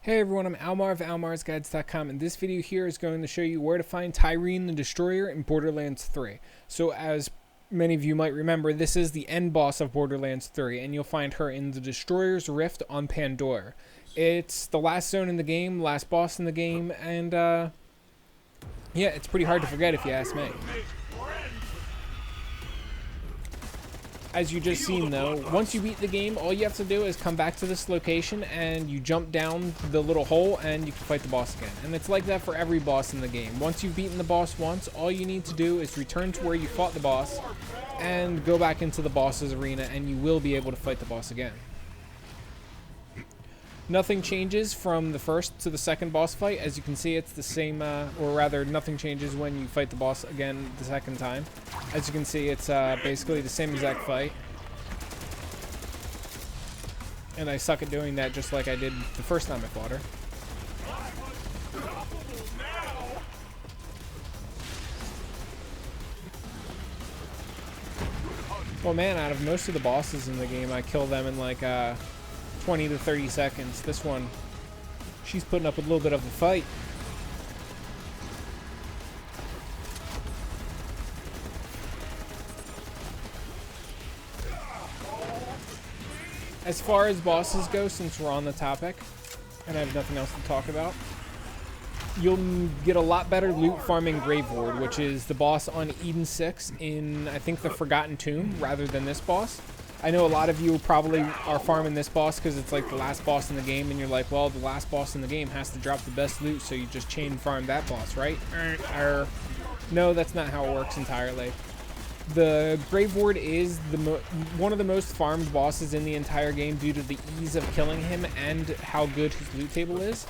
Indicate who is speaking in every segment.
Speaker 1: Hey everyone, I'm Almar of AlmarsGuides.com, and this video here is going to show you where to find Tyreen the Destroyer in Borderlands 3. So as many of you might remember, this is the end boss of Borderlands 3, and you'll find her in the Destroyer's Rift on Pandora. It's the last zone in the game, last boss in the game, and yeah, it's pretty hard to forget if you ask me. As you just seen though, once you beat the game, all you have to do is come back to this location and you jump down the little hole and you can fight the boss again. And it's like that for every boss in the game. Once you've beaten the boss once, all you need to do is return to where you fought the boss and go back into the boss's arena and you will be able to fight the boss again. Nothing changes from the first to the second boss fight. As you can see, it's the same, or rather, nothing changes when you fight the boss again the second time. As you can see, it's basically the same exact fight. And I suck at doing that just like I did the first time I fought her. Well, man, out of most of the bosses in the game, I kill them in like 20 to 30 seconds. This one, she's putting up a little bit of a fight. As far as bosses go, since we're on the topic, and I have nothing else to talk about, you'll get a lot better loot farming Grave Ward, which is the boss on Eden 6 in, I think, the Forgotten Tomb, rather than this boss. I know a lot of you probably are farming this boss because it's like the last boss in the game, and you're like, well, the last boss in the game has to drop the best loot, so you just chain farm that boss, right? No, that's not how it works entirely. The Grave Ward is one of the most farmed bosses in the entire game due to the ease of killing him and how good his loot table is.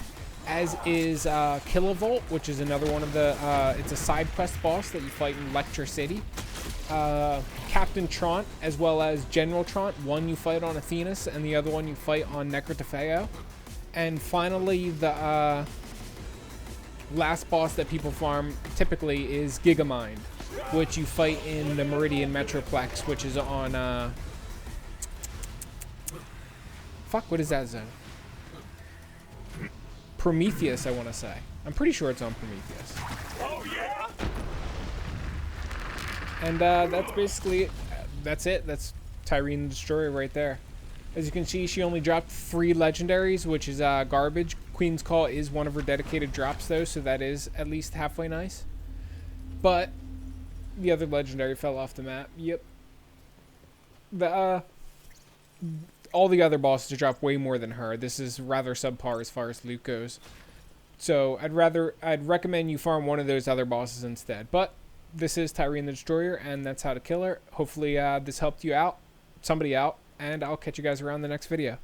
Speaker 1: As is Kilovolt, which is another one of the, it's a side quest boss that you fight in Lecture City. Captain Trant, as well as General Trant. One you fight on Athenas, and the other one you fight on Necrotafeo. And finally, the last boss that people farm typically is Gigamind, which you fight in the Meridian Metroplex, which is on, fuck, what is that zone? Prometheus, I want to say. I'm pretty sure it's on Prometheus. Oh, yeah. And that's basically it. That's it. That's Tyreen the Destroyer right there. As you can see, she only dropped 3 legendaries, which is garbage. Queen's Call is one of her dedicated drops, though, so that is at least halfway nice. But the other legendary fell off the map. Yep. All the other bosses drop way more than her. This is rather subpar as far as loot goes. So I'd recommend you farm one of those other bosses instead. But this is Tyreen the Destroyer, and that's how to kill her. Hopefully this helped you out, somebody out, and I'll catch you guys around the next video.